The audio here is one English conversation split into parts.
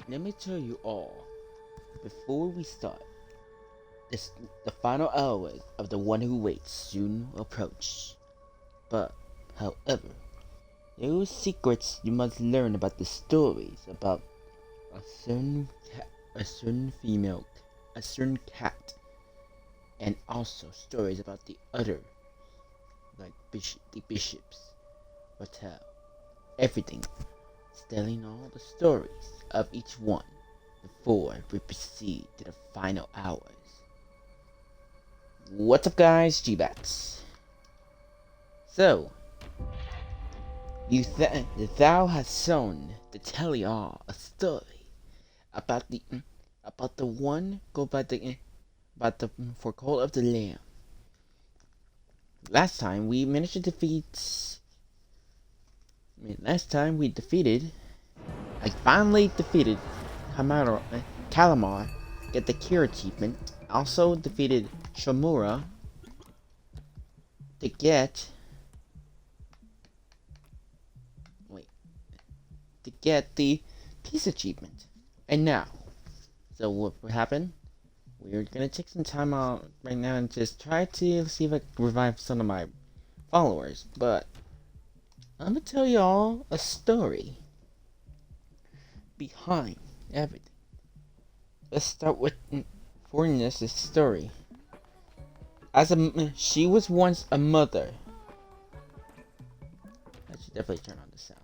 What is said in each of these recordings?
Let me tell you all, before we start, this, the final hours of the one who waits soon approach. But, however, there are secrets you must learn about the stories about a certain cat, a certain female, a certain cat, and also stories about the other, like the bishops, will tell everything, telling all the stories of each one before we proceed to the final hours. What's up, guys? G-Bats. So, thou hast shown to tell y'all a story about the one go by the about the forecall of the lamb. Last time we managed to defeat. Last time we defeated. I finally defeated Calamar, get the cure achievement. Also defeated Shamura to get the peace achievement. And now, so what happened? We're gonna take some time out right now and just try to see if I can revive some of my followers. But I'm gonna tell y'all a story behind everything. Let's start with Fornus' story. She was once a mother. I should definitely turn on the sound.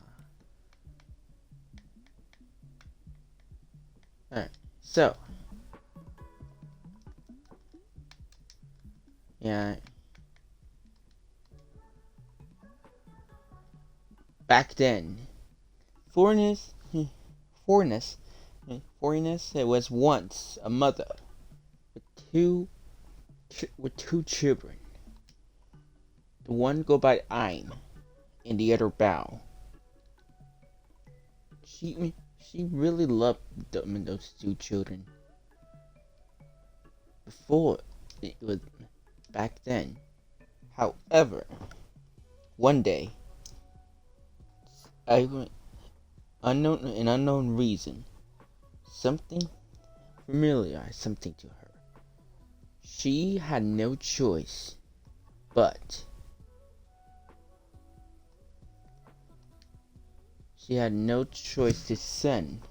Alright, so. Yeah. Back then, Fornus was once a mother with two children. The one go by Aim, and the other Bao. She really loved those two children. Before it was back then. However, one day, an unknown reason, something familiar, something to her. She had no choice, but to send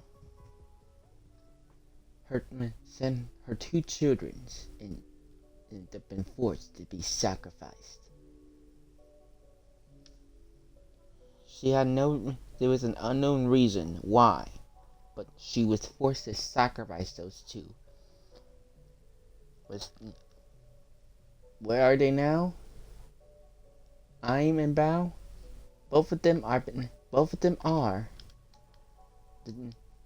her two children, and they've been forced to be sacrificed. There was an unknown reason why, but she was forced to sacrifice those two. Where are they now? Aim and Bao? Both of them are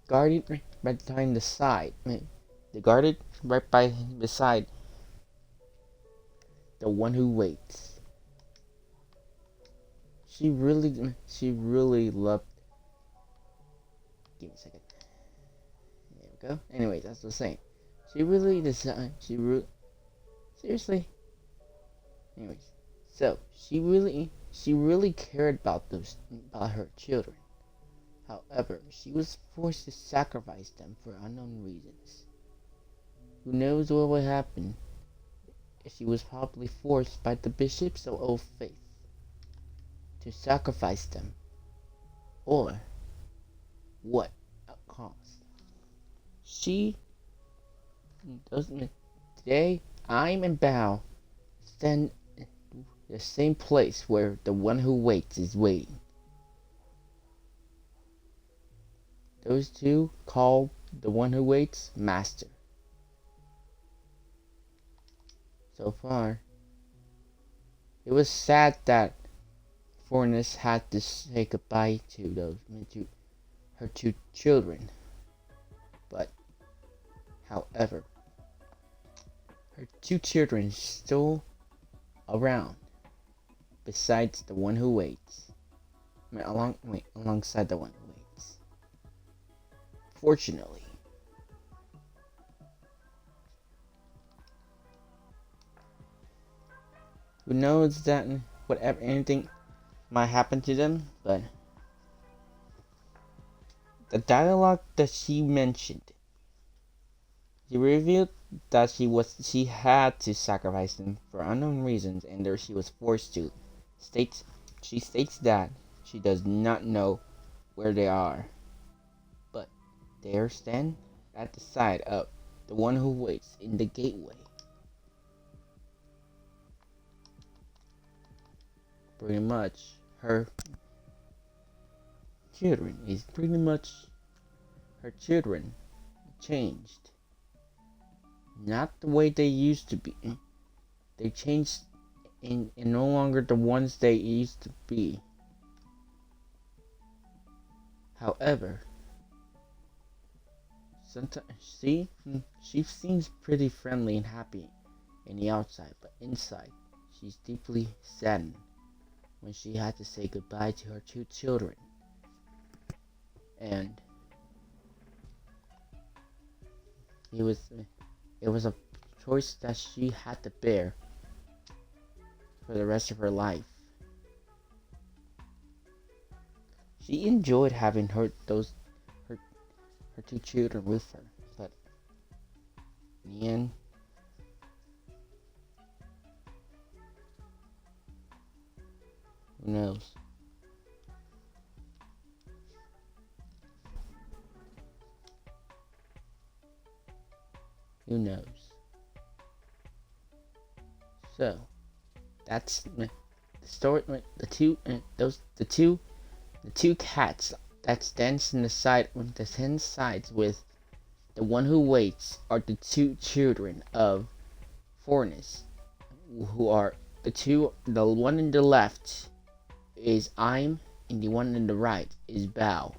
guarded right behind the side. They guarded right by beside the one who waits. She really loved. Give me a second. There we go. Anyways, that's the same. Seriously. Anyways, so she really cared about her children. However, she was forced to sacrifice them for unknown reasons. Who knows what would happen if she was probably forced by the bishops of old faith to sacrifice them, or what cost. She doesn't. Today, I'm and Bao stand the same place where the one who waits is waiting. Those two call the one who waits Master. So far, it was sad that Fornus had to say goodbye to her two children. But, however, her two children still around, besides the one who waits. Alongside the one who waits. Fortunately, who knows that anything might happen to them, but the dialogue that she mentioned. She revealed that she had to sacrifice them for unknown reasons, and there she was forced to. States she states that she does not know where they are, but there stand at the side of the one who waits in the gateway. Pretty much her children changed. Not the way they used to be. They changed and no longer the ones they used to be. However, sometimes she seems pretty friendly and happy in the outside, but inside she's deeply saddened when she had to say goodbye to her two children. And it was a choice that she had to bear for the rest of her life. She enjoyed having her two children with her, but in the end, who knows? Who knows? So that's the story. The two cats that stands in the side with the 10 sides with the one who waits are the two children of Fornus, who are the one in the left is I'm and the one in the right is Bao.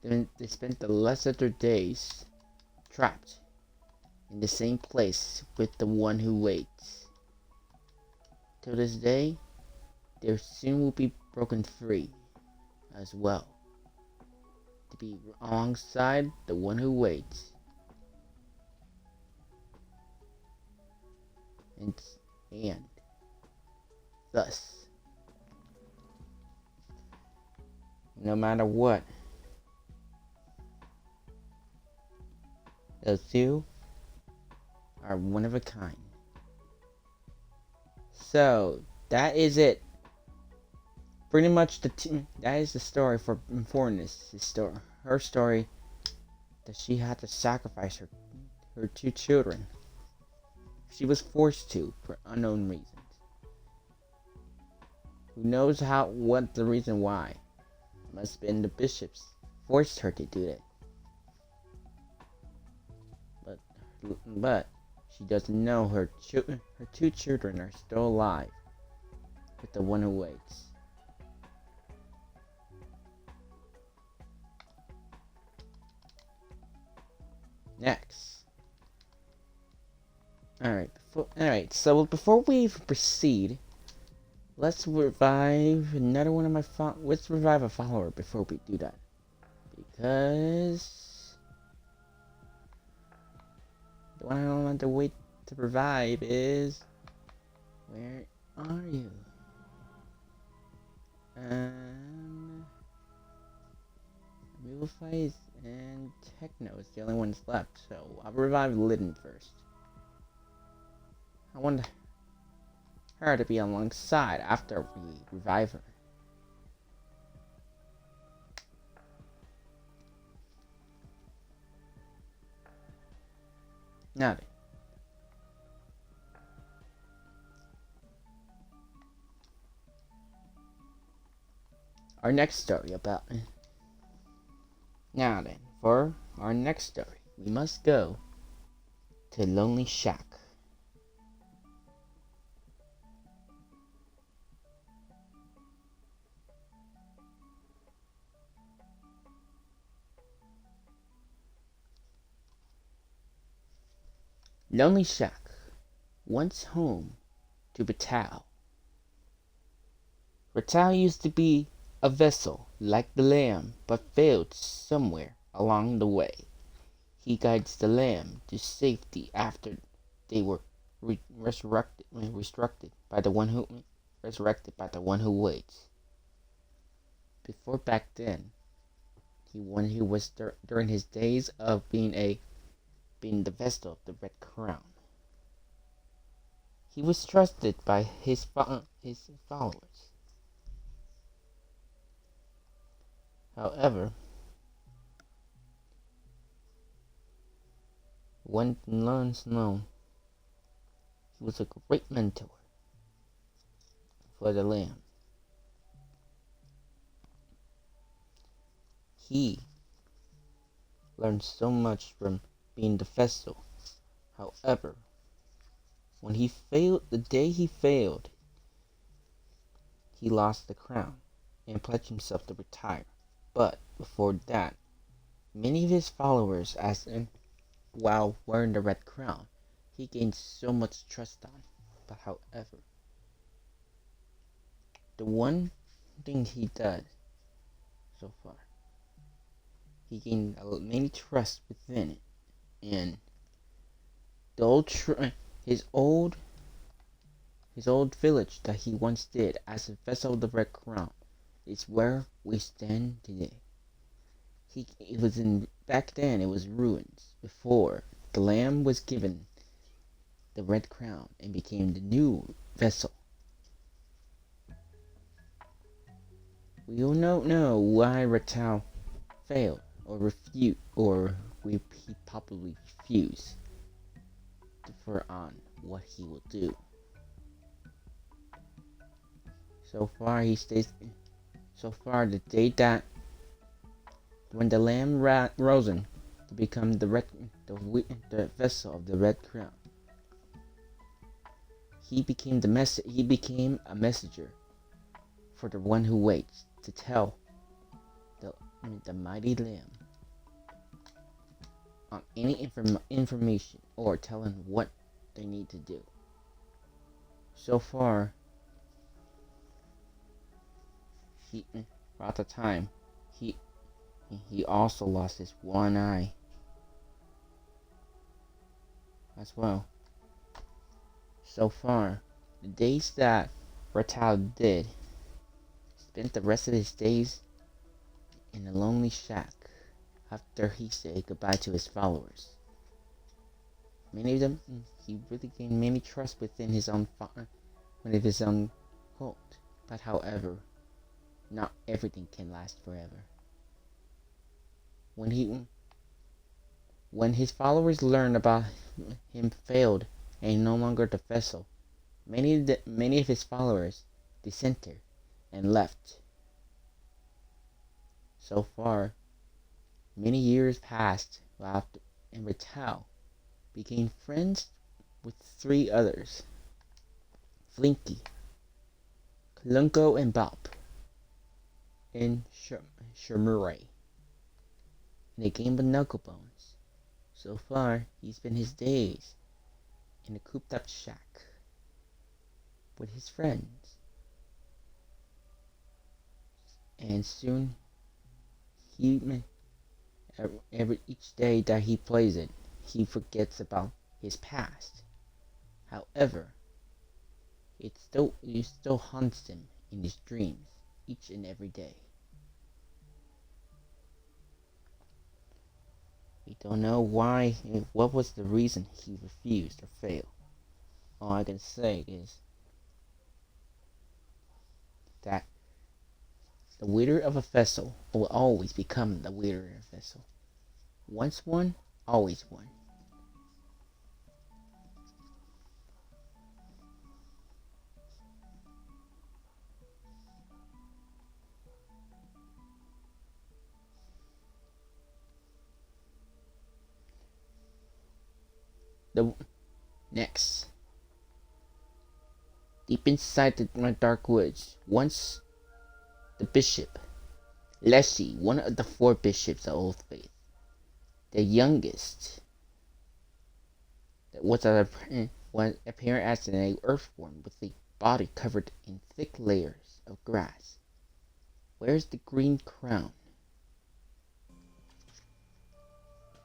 Then they spent the rest of their days trapped in the same place with the one who waits. To this day, they soon will be broken free as well, to be alongside the one who waits. And thus, no matter what, those two are one of a kind. So that is it. Pretty much that is the story for Fornus. Her story that she had to sacrifice her two children. She was forced to for unknown reasons. Who knows what the reason why? Must have been the bishops forced her to do that. But she doesn't know her two children are still alive with the one who waits. Next. Alright, so before we proceed, let's revive another one of my let's revive a follower before we do that. Because the one I don't want to wait to revive is, where are you? Revive and Techno is the only ones left, so I'll revive Lydon first. I want her to be alongside after we revive her. Now then. Our next story about... Now then, for our next story, we must go to Lonely Shack. Lonely Shack, once home to Batal. Batal used to be a vessel like the Lamb, but failed somewhere along the way. He guides the Lamb to safety after they were resurrected by the one who waits. before back then, when he was during his days of being the vessel of the Red Crown, he was trusted by his followers. However, one learns known, he was a great mentor for the Lamb. He learned so much from being the vessel. However, the day he failed, he lost the crown and pledged himself to retire. But before that, many of his followers asked him, while wearing the red crown, he gained so much trust on. But however, the one thing he did so far, he gained many trust within it, and his old village that he once did as a vessel of the Red Crown is where we stand today. Back then it was ruins before the Lamb was given the Red Crown and became the new vessel. We all don't know why Ratel failed he probably refused to defer on what he will do. So far, the day that when the Lamb risen to become the vessel of the Red Crown, he became a messenger for the one who waits to tell the mighty Lamb on any information or tell him what they need to do. So far, throughout the time, he also lost his one eye as well. So far, the days that Ratel spent the rest of his days in a lonely shack after he said goodbye to his followers. Many of them, he really gained many trust within his own cult. But however, not everything can last forever. When his followers learned about him failed and no longer the vessel, many of his followers dissented and left. So far, many years passed and Ratel became friends with 3 others: Flinky, Klunko, and Bob, in Shermuray, in a game of knucklebones. So far, he spent his days in a cooped-up shack with his friends, and soon each day that he plays it, he forgets about his past. However, it still haunts him in his dreams each and every day. We don't know what was the reason he refused or failed. All I can say is that the leader of a vessel will always become the leader of a vessel. Once won, always won. Next, deep inside the dark woods, once the bishop, Leshy, one of the 4 bishops of Old Faith, the youngest, that was appearing as an earthworm with a body covered in thick layers of grass, wears the green crown.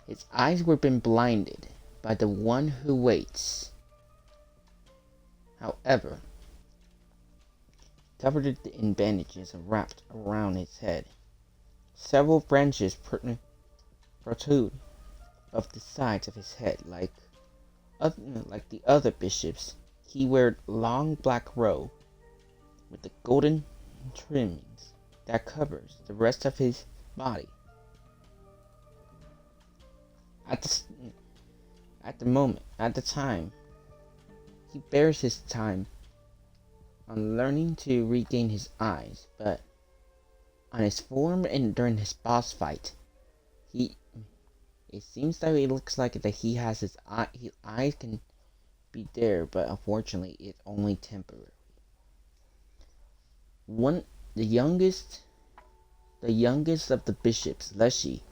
His eyes were been blinded by the one who waits. However, covered it in bandages and wrapped around his head. Several branches protrude of the sides of his head like the other bishops. He wore a long black robe with the golden trimmings that covers the rest of his body. At the time, he bears his time on learning to regain his eyes, but on his form and during his boss fight, it seems that it looks like that his eyes can be there, but unfortunately, it's only temporary. The youngest of the bishops, Leshy,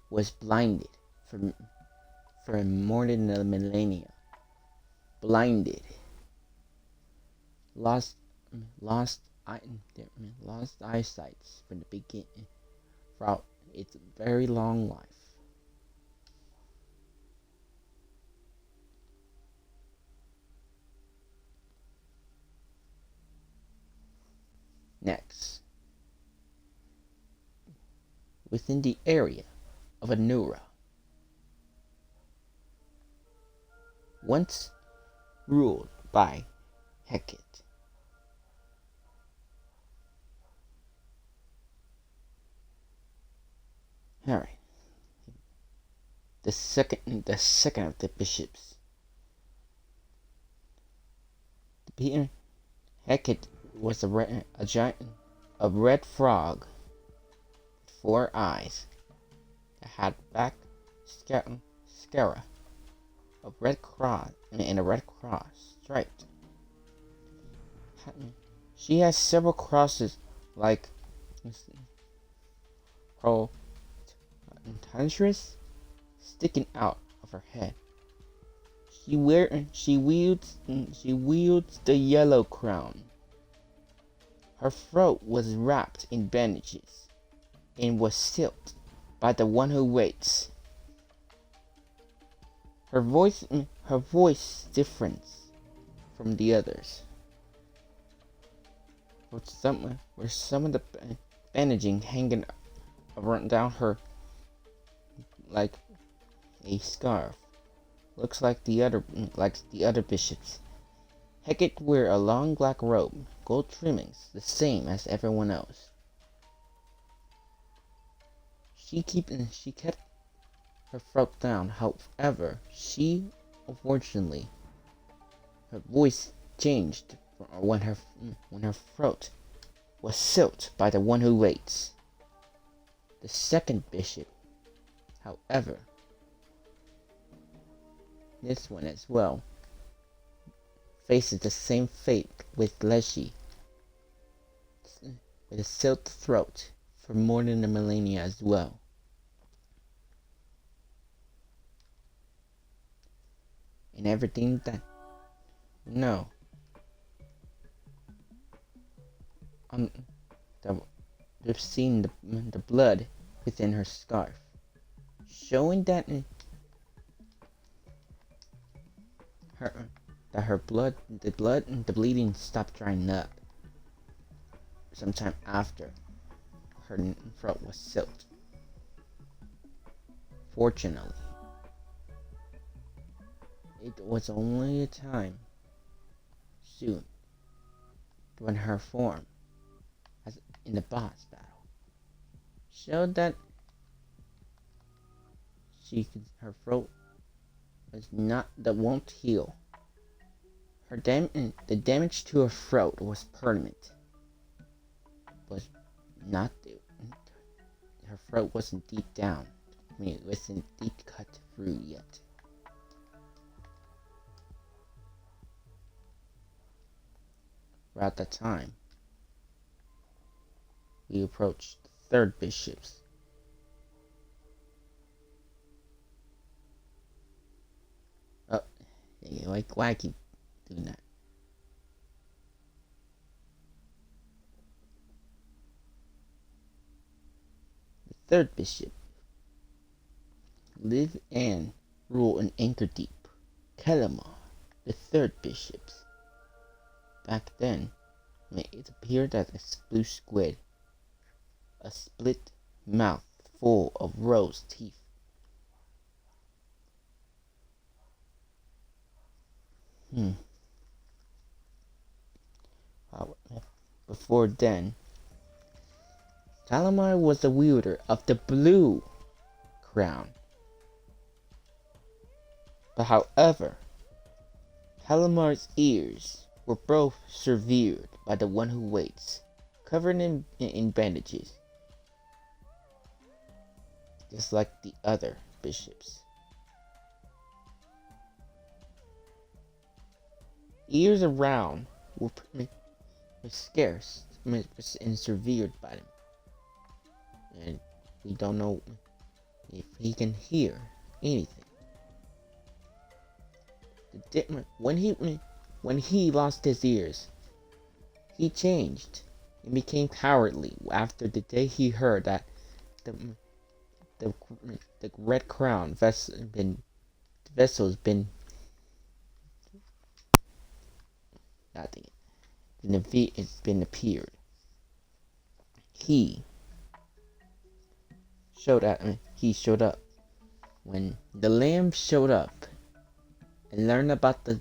was blinded for more than a millennia. Blinded, lost eyesight from the beginning, throughout its very long life. Next, within the area of Anura, once ruled by Hecate. Alright. The second of the bishops. Hecate was a red frog with 4 eyes that had back scara of red cross and a red cross striped. She has several crosses like Tantris sticking out of her head. She wields the yellow crown. Her throat was wrapped in bandages and was sealed by the one who waits. Her voice differs from the others. With some of the bandaging hanging down her like a scarf. Looks like the other bishops. Hecate wore a long black robe, gold trimmings, the same as everyone else. She kept her throat down. However, unfortunately, her voice changed when her throat was sealed by the one who waits. The second bishop, however, this one as well, faces the same fate with Leshy, with a sealed throat for more than a millennia as well. And everything that no, we've seen the blood within her scarf, showing that the bleeding stopped drying up sometime after her throat was sealed. Fortunately, it was only a time soon when her form in the boss battle showed that her throat won't heal. The damage to her throat was permanent, but not her throat wasn't deep down. It wasn't deep cut through yet. Throughout that time, we approached the third bishops. Oh, yeah, why I keep doing that? The third bishop lived and ruled in Anchor Deep. Kellamar, the third bishops. Back then, It appeared as a blue squid, a split mouth full of rose teeth. Hmm. Before then, Calamar was the wielder of the blue crown. But however, Calamar's ears were both severed by the one who waits, covered in bandages, just like the other bishops. Ears around were scarce and severed by them, and we don't know if he can hear anything. When he lost his ears, he changed and became cowardly after the day he heard that the red crown vessel's been nothing. It's been appeared. He showed up. He showed up when the lamb showed up and learned about the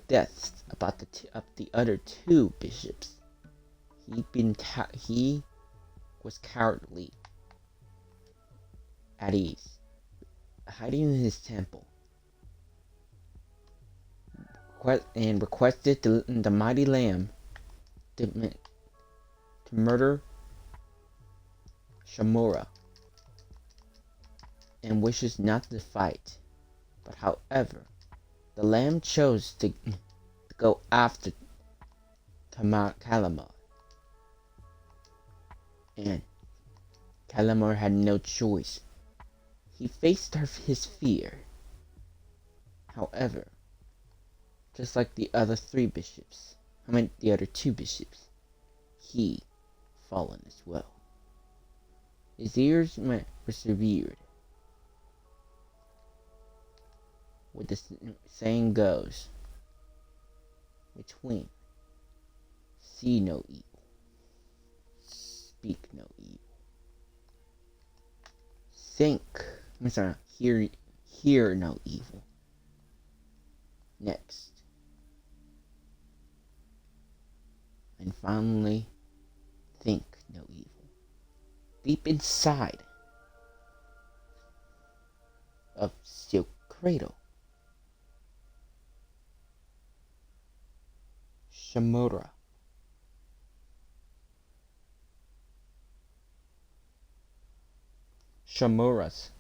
deaths of the other two bishops. He was cowardly at ease, hiding in his temple, and requested the mighty lamb to murder Shamora, and wishes not to fight. But however, the lamb chose to go after Calamar, and Calamar had no choice. He faced his fear. However, just like the other two bishops, he fallen as well. His ears were severed. What the saying goes, between see no evil, speak no evil, hear no evil. Next, and finally, think no evil. Deep inside of Silk Cradle, Shamora Shamoras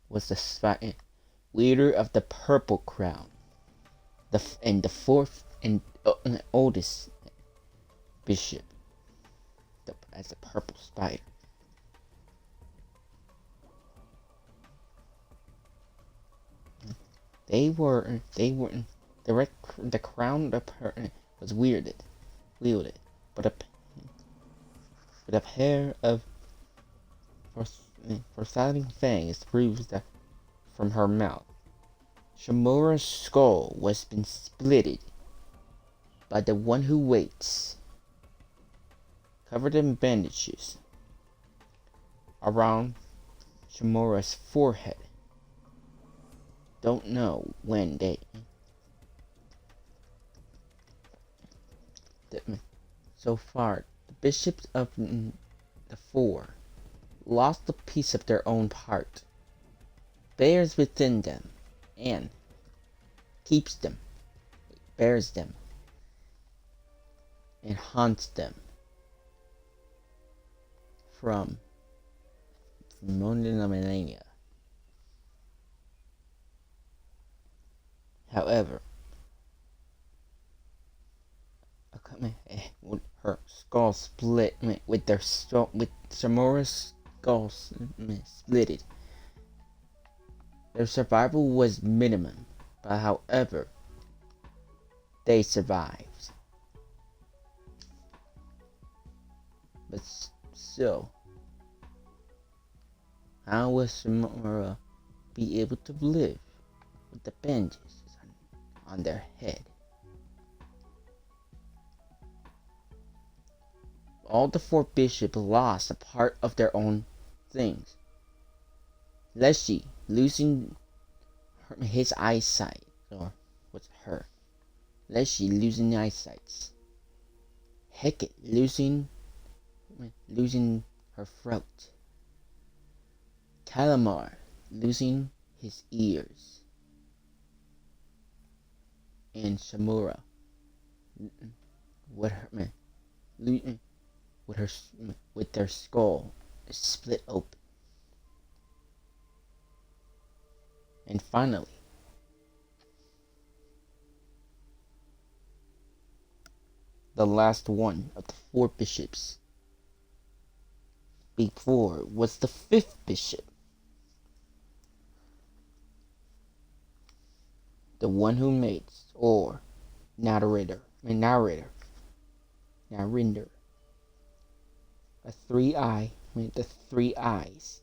was the leader of the Purple Crown, the fourth and oldest bishop, as a purple spider. The crown was wielded, but a pair of forsaking fangs bruised from her mouth. Shamora's skull was been splitted by the one who waits, covered in bandages around Shamora's forehead. Don't know when so far, the bishops of the four lost a piece of their own heart, bears within them, and bears them, and haunts them from millennia. However, her skull split with Samora's skull splitted. Their survival was minimum, but however, they survived. But still, how will Samora be able to live with the bandages on their head? all the four bishops lost a part of their own things. Leslie losing his eyesight, or what's her? Leslie losing eyesight. Hecate losing her throat. Calamar losing his ears. And Shamura with her with their skull split open. And finally, the last one of the four bishops before was the fifth bishop, the one who makes, or narrator, a the three eyes,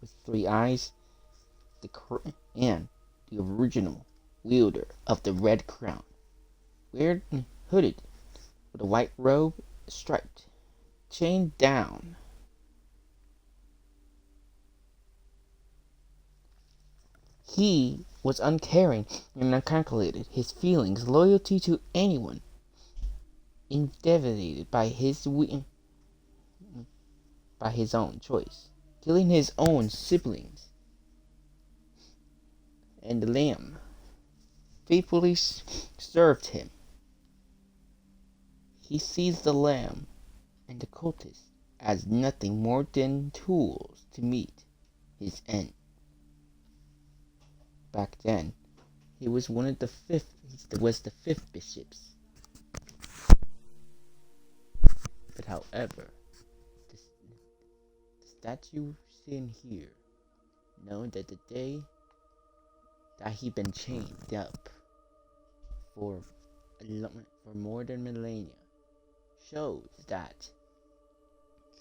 with three eyes, and the original wielder of the red crown, weird and hooded, with a white robe striped, chained down. He was uncaring and uncalculated, his feelings, loyalty to anyone, intimidated by his own choice, killing his own siblings. And the lamb faithfully served him. He sees the lamb and the cultists as nothing more than tools to meet his end. Back then, he was the fifth bishops. But however, the statue sitting here know that the day that he been chained up for more than millennia shows that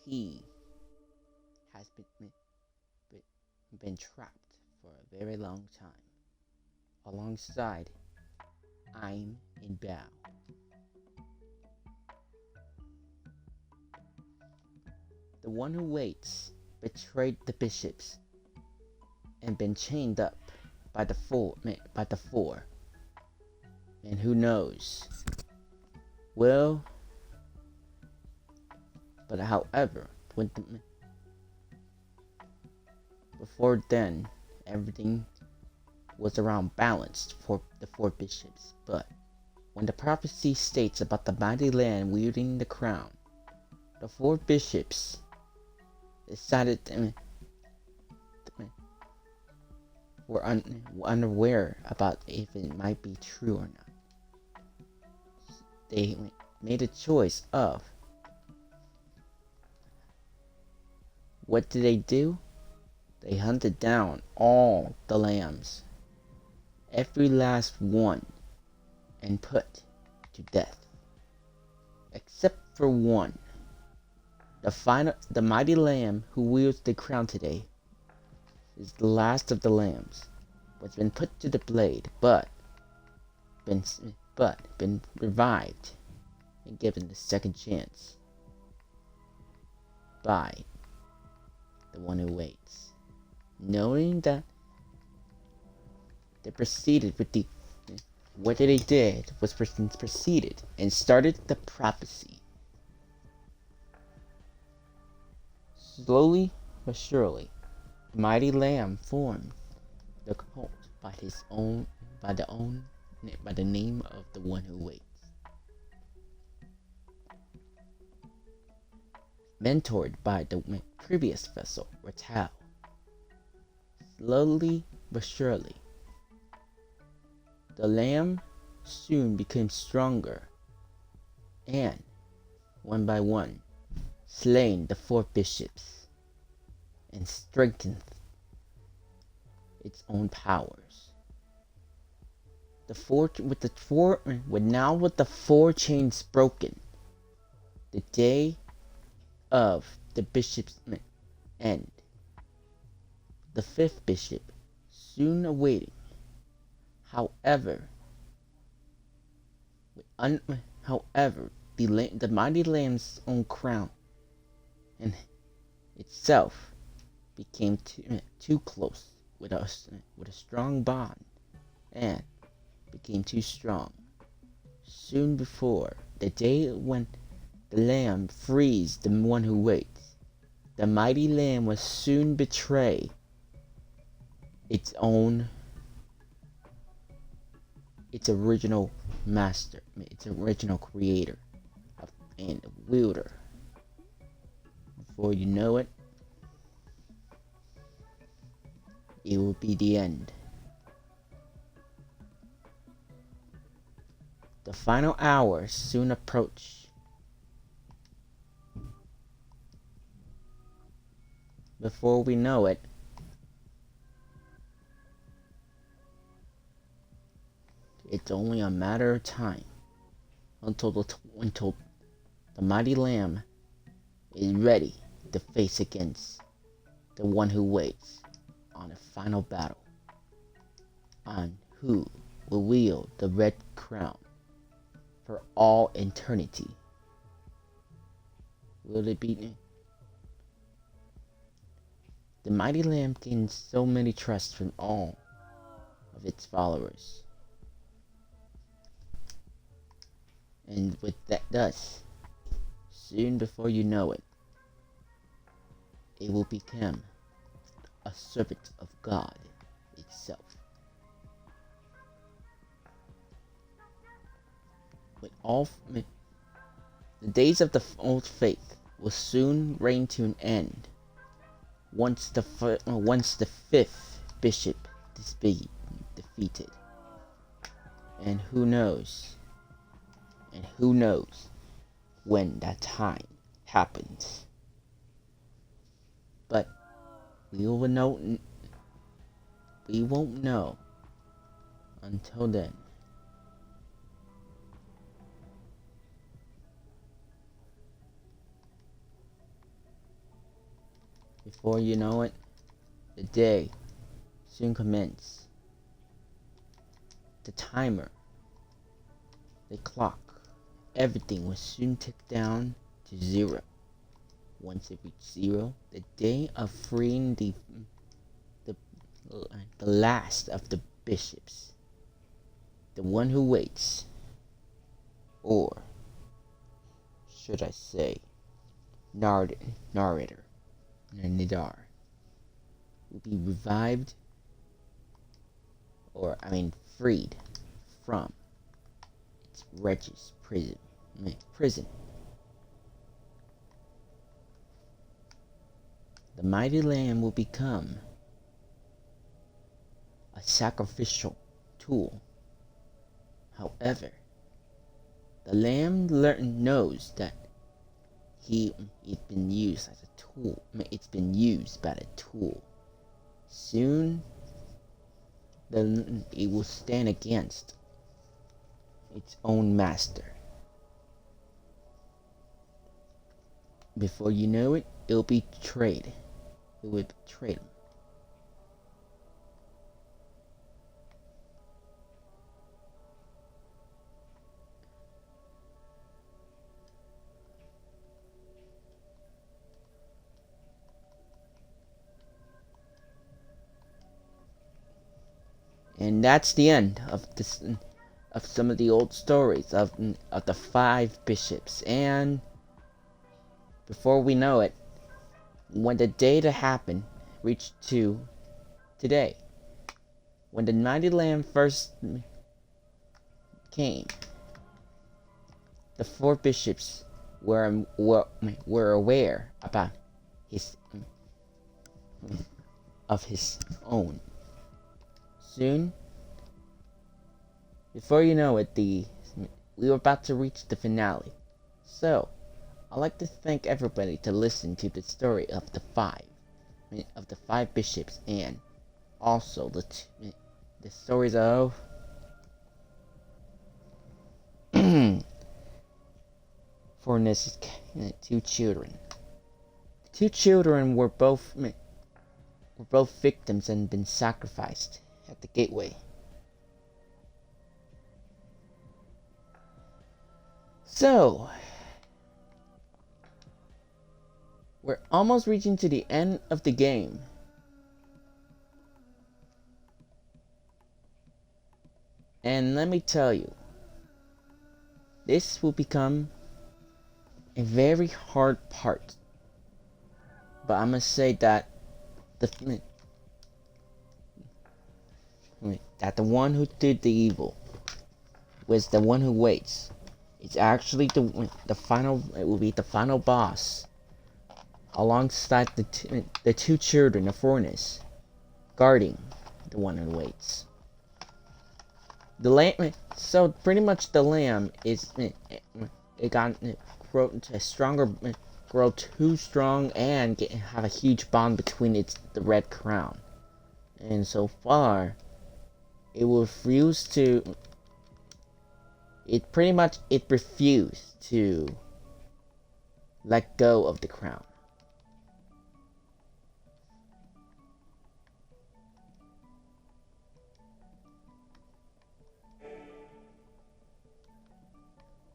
he has been trapped for a very long time, alongside I'm in Bao. The one who waits betrayed the bishops and been chained up by the four. And who knows? Well, but however, before then, everything was around balanced for the four bishops. But when the prophecy states about the mighty land wielding the crown, the four bishops decided were unaware about if it might be true or not. They made a choice of, what did they do? They hunted down all the lambs, every last one, and put to death, except for one. The mighty lamb who wields the crown today is the last of the lambs, was been put to the blade, but been revived and given the second chance by the one who waits, knowing that they proceeded with what they did was proceeded and started the prophecy. Slowly but surely, the mighty lamb formed the cult by the name of the one who waits. Mentored by the previous vessel, Ratal. Slowly but surely, the lamb soon became stronger, and, one by one, slain the four bishops, and strengthened its own powers. With the four chains broken, the day of the bishop's end, the fifth bishop soon awaiting. However, the mighty lamb's own crown and itself became too close with a strong bond and became too strong. Soon before the day when the lamb frees the one who waits, the mighty lamb will soon betray its original master, its original creator and wielder. Before you know it, it will be the end. The final hours soon approach. Before we know it, it's only a matter of time until the mighty lamb is ready to face against the one who waits on a final battle on who will wield the red crown for all eternity. Will it be? The mighty lamb gains so many trusts from all of its followers. And with that thus, soon before you know it, it will become a servant of God itself. With all the days of the old faith will soon reign to an end once the fifth bishop is defeated. And who knows when that time happens. But we won't know until then. Before you know it, the day soon commences. The timer, the clock, everything will soon tick down to 0. Once it reaches 0, the day of freeing the last of the bishops, the one who waits, or should I say, narrator, Nidar, will be revived, freed from its wretched prison. The mighty lamb will become a sacrificial tool. However, the lamb knows that it's been used as a tool. It's been used by the tool. Soon, it will stand against its own master. Before you know it, it'll be betrayed. It will betray them. And that's the end of some of the old stories of the 5 bishops. And before we know it, when the day to happen reached to today, when the mighty lamb first came, the 4 bishops were aware about his own. Soon, before you know it, we were about to reach the finale. So, I'd like to thank everybody to listen to the story of the 5 bishops, and also the stories of Fornes' 2 children. The 2 children were both victims and been sacrificed at the gateway. So, we're almost reaching to the end of the game. And let me tell you, this will become a very hard part. But I must say that the one who did the evil was the one who waits. It's actually the final. It will be the final boss, alongside the two children of Fornus, guarding the one who waits. The lamb. So pretty much the lamb is it got grow a stronger, grow too strong, and have a huge bond between the red crown. And so far, it refused to. It refused to let go of the crown.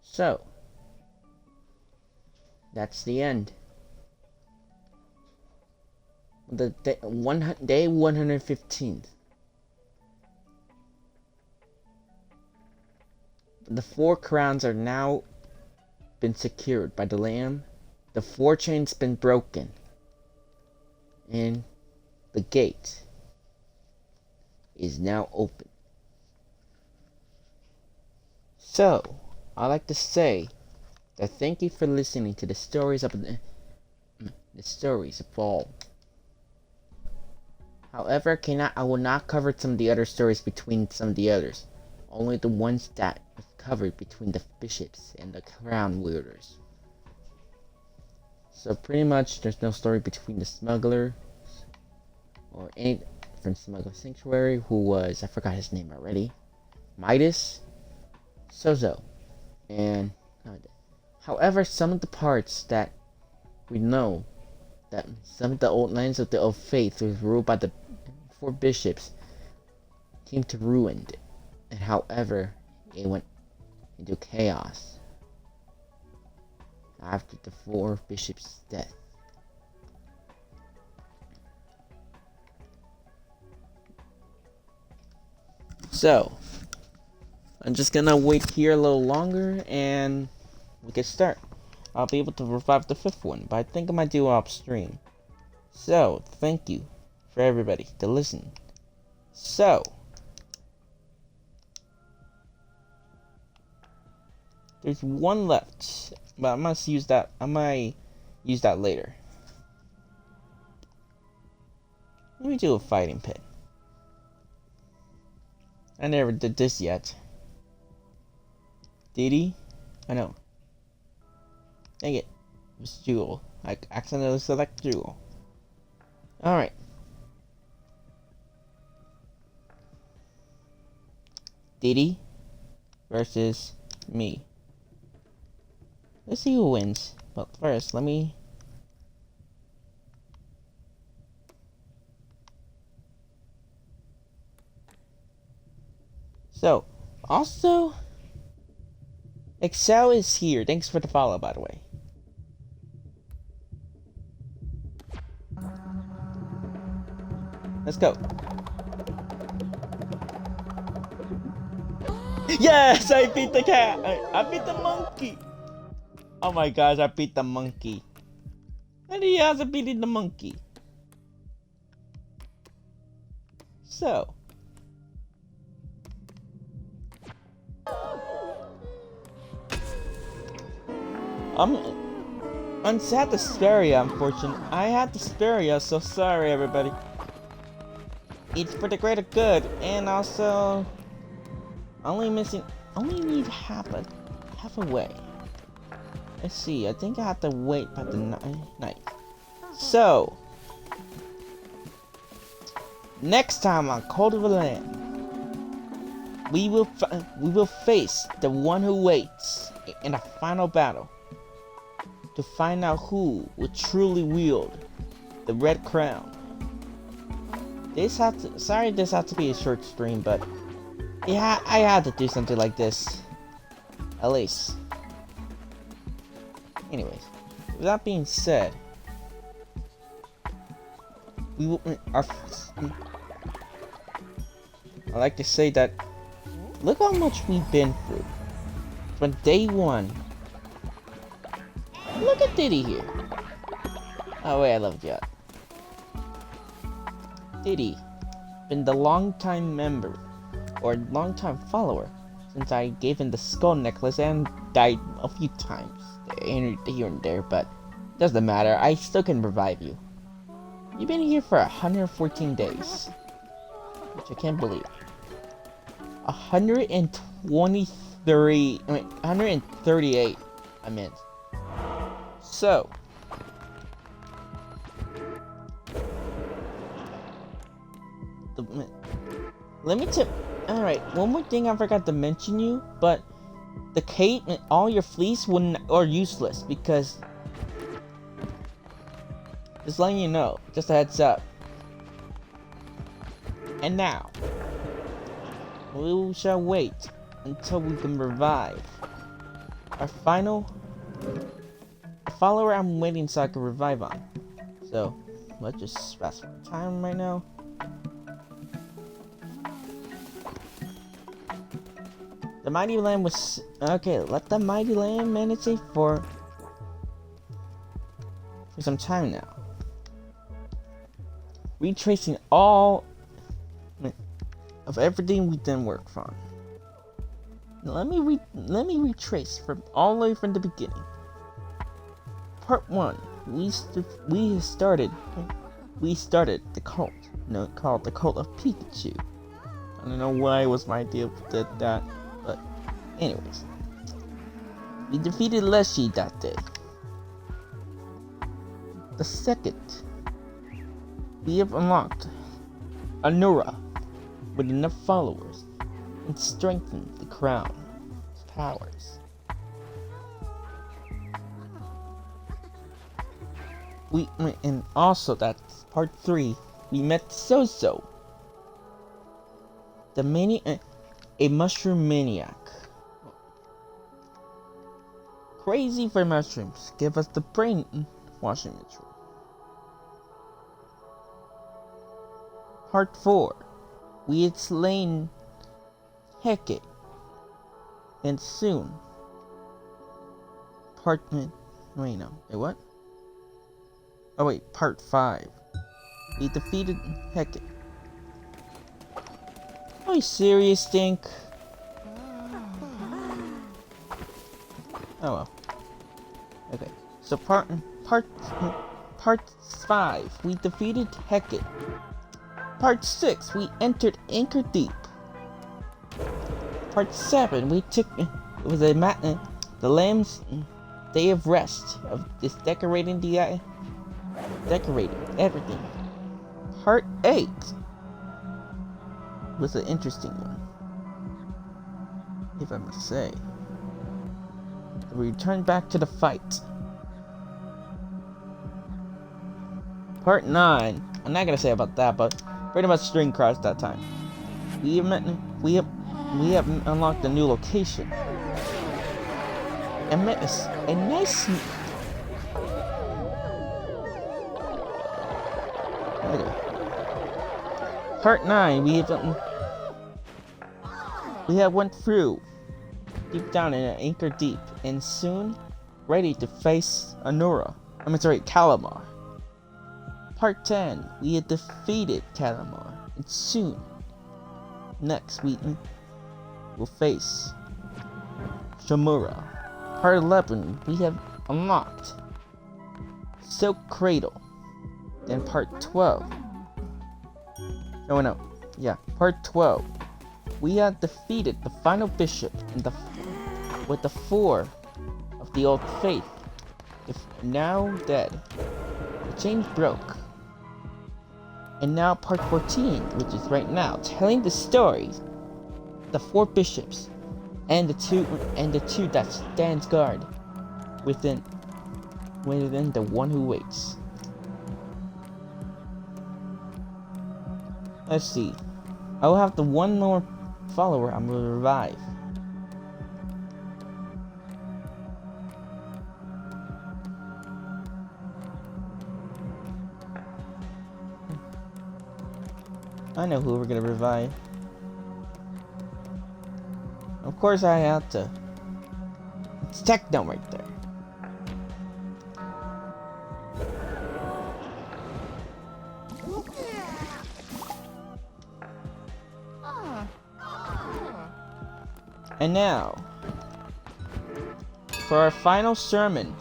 So, that's the end. Day 115th. The 4 crowns are now been secured by the lamb. The 4 chains been broken. And the gate is now open. So, I'd like to say that thank you for listening to the stories of all. However, I will not cover some of the other stories between some of the others. Only the ones that was covered between the bishops and the crown wielders. So pretty much there's no story between the smuggler or any from Smuggler Sanctuary, who was, I forgot his name already, Midas, Sozo, and however, some of the parts that we know that some of the old lands of the old faith was ruled by the 4 bishops came to ruin, and however it went into chaos after the 4 bishops' death. So I'm just gonna wait here a little longer and we can start. I'll be able to revive the 5th one, but I think I might do it off stream. So, thank you for everybody to listen. So, there's one left, but I might use that later. Let me do a fighting pit. I never did this yet. Did he? I know. Dang it. It was Jewel. I accidentally select Jewel. Alright. Diddy versus me. Let's see who wins. But first, let me... So, also... Excel is here. Thanks for the follow, by the way. Let's go. Yes, I beat the cat. I beat the monkey. Oh my gosh, I beat the monkey. And he hasn't beaten the monkey. So. I'm sad to spare ya, unfortunately. I had to spare ya, so sorry everybody. It's for the greater good, and also only need half a way. Let's see, I think I have to wait by the night. So next time on Cult of the Lamb, we will face the one who waits in a final battle to find out who will truly wield the red crown. Sorry this had to be a short stream, but yeah, I had to do something like this. At least. Anyways, with that being said, we will, our, I like to say that, look how much we've been through. From day one. Look at Diddy here. Oh wait, I love you. Diddy, been the long-time member, or long-time follower, since I gave him the skull necklace and died a few times, here and there, but doesn't matter, I still can revive you. You've been here for 114 days, which I can't believe. 138, I meant. So, let me tip. Alright, one more thing I forgot to mention you, but the cape and all your fleece are useless because, just letting you know, just a heads up. And now, we shall wait until we can revive our final follower. I'm waiting so I can revive on. So, let's just fast forward time right now. The Mighty Lamb was... Okay, let the Mighty Lamb meditate for some time now. Retracing all of everything we didn't work on. Now let me retrace from all the way from the beginning. Part 1. We started the cult. No, called the Cult of Pikachu. I don't know why it was my idea to that. But, anyways, we defeated Leshy that day. The second, we have unlocked Anura with enough followers and strengthened the crown's powers. And also that's part 3. We met So-So, a mushroom maniac. Crazy for mushrooms. Give us the brainwashing ritual. Part 4. We had slain Hecate. And soon. Wait, what? Oh wait, part 5. We defeated Hecate. Are you serious, Stink? Oh well. Okay, so part 5, we defeated Hecate. Part 6, we entered Anchor Deep. Part 7, we took the Lamb's Day of Rest of this decorating everything. Part 8 was an interesting one, if I must say. We returned back to the fight. Part 9, I'm not gonna say about that, but pretty much string crossed that time. We have unlocked a new location and met a nice. Okay. Part 9, we have went through deep down in an Anchor Deep, and soon ready to face Calamar. Part 10, we had defeated Calamar, and soon, next we will face Shamura. Part 11, we have unlocked Silk Cradle. Then part 12. Part 12. We had defeated the final bishop with the 4 of the old faith, now dead. The chains broke. And now part 14, which is right now, telling the story, the 4 bishops, and the two that stands guard within the one who waits. Let's see. I will have the one more follower I'm gonna revive. I know who we're gonna revive. Of course I have to. It's Techno right there. And now, for our final sermon.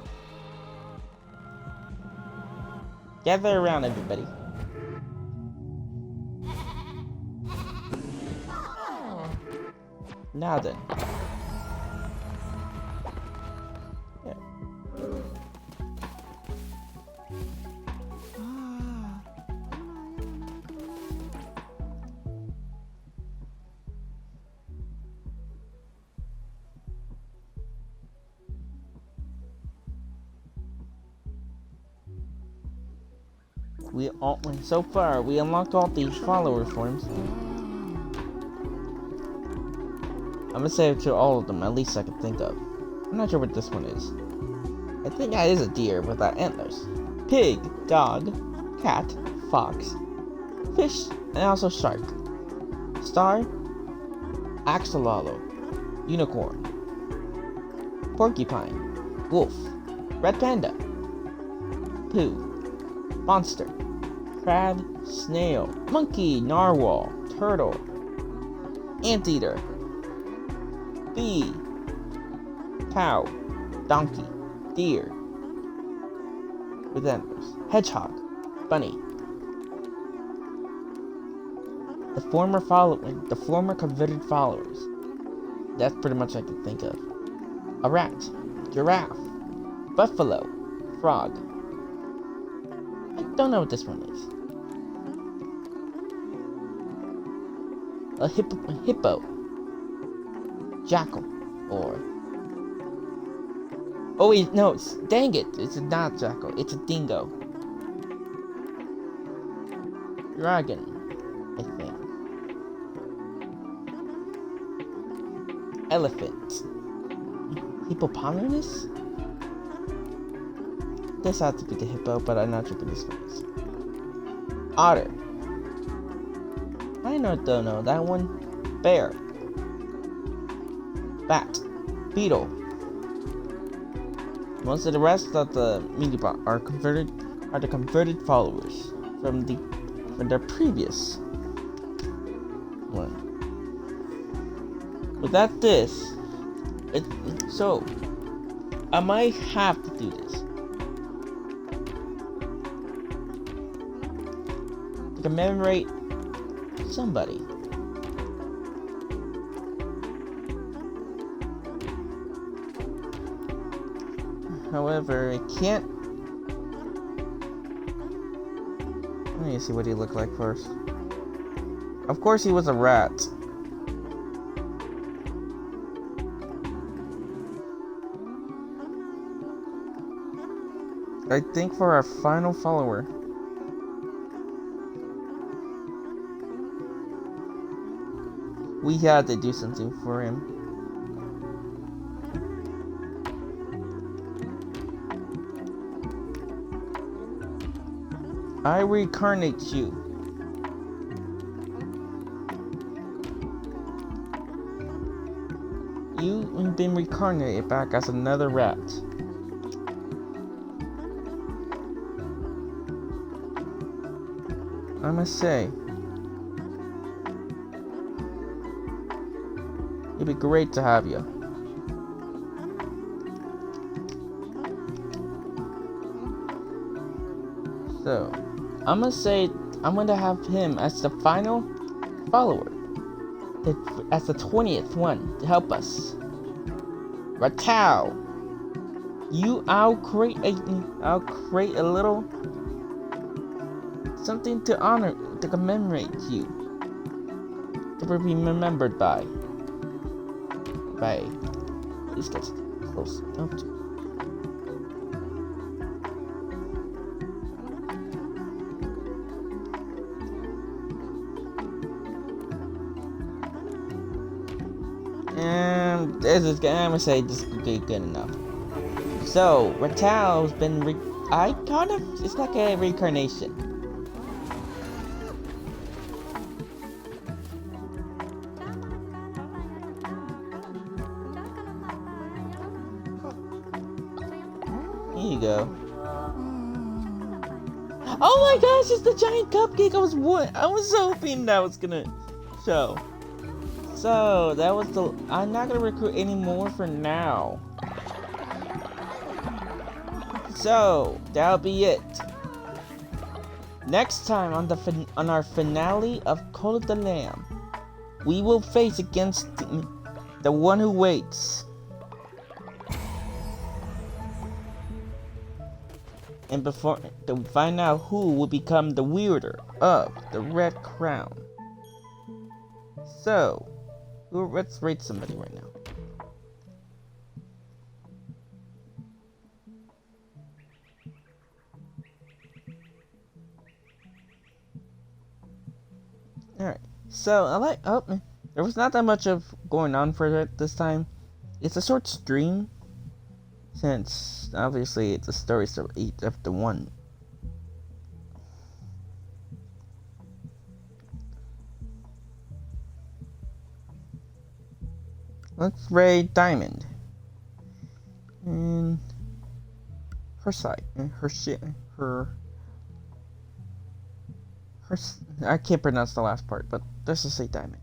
Gather around, everybody. Now then. Yeah. So far, we unlocked all these follower forms. I'm gonna say to all of them, at least I can think of. I'm not sure what this one is. I think that is a deer without antlers. Pig, dog, cat, fox, fish, and also shark. Star, axolotl, unicorn, porcupine, wolf, red panda, poo, monster, crab, snail, monkey, narwhal, turtle, anteater, bee, cow, donkey, deer with antlers, hedgehog, bunny. The former converted followers. That's pretty much I can think of. A rat, giraffe, buffalo, frog. I don't know what this one is. A hippo, jackal, or... Oh wait, no, dang it, it's not jackal, it's a dingo. Dragon, I think. Elephant. Hippopotamus? This has to be the hippo, but I'm not sure what this one is. Otter. I don't know that one. Bear. Bat. Beetle. Most of the rest of the minibot are the converted followers from their previous one. Without this, so I might have to do this. To commemorate somebody. However, I can't. Let me see what he looked like first. Of course, he was a rat. I think for our final follower, we had to do something for him. I reincarnate you. You've been reincarnated back as another rat. I must say, it'd be great to have you. So, I'm gonna have him as the final follower, as the 20th one to help us. Ratau, I'll create a little something to honor, to commemorate you, to be remembered by. Please get close up to. And this is, I'm gonna say this is good enough. So, Ratau's been it's like a reincarnation. you go. Oh my gosh, it's the giant cupcake. I was hoping that was gonna show. So that was the. I'm not gonna recruit any more for now. So that'll be it. Next time on our finale of Call of the Lamb, we will face against the one who waits. And before to find out who will become the wielder of the red crown. So, let's rate somebody right now. Alright, so there was not that much of going on for it this time. It's a short stream, since obviously the stories are each of the one. Let's rate Diamond. And her side, I can't pronounce the last part, but let's just say Diamond.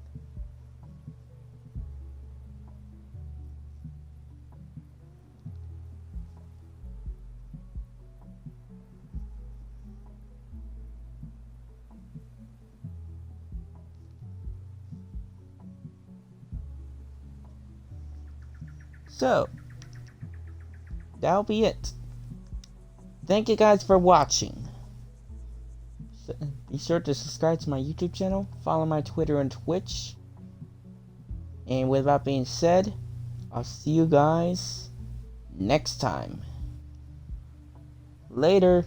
So, that'll be it. Thank you guys for watching. Be sure to subscribe to my YouTube channel, follow my Twitter and Twitch. And with that being said, I'll see you guys next time. Later.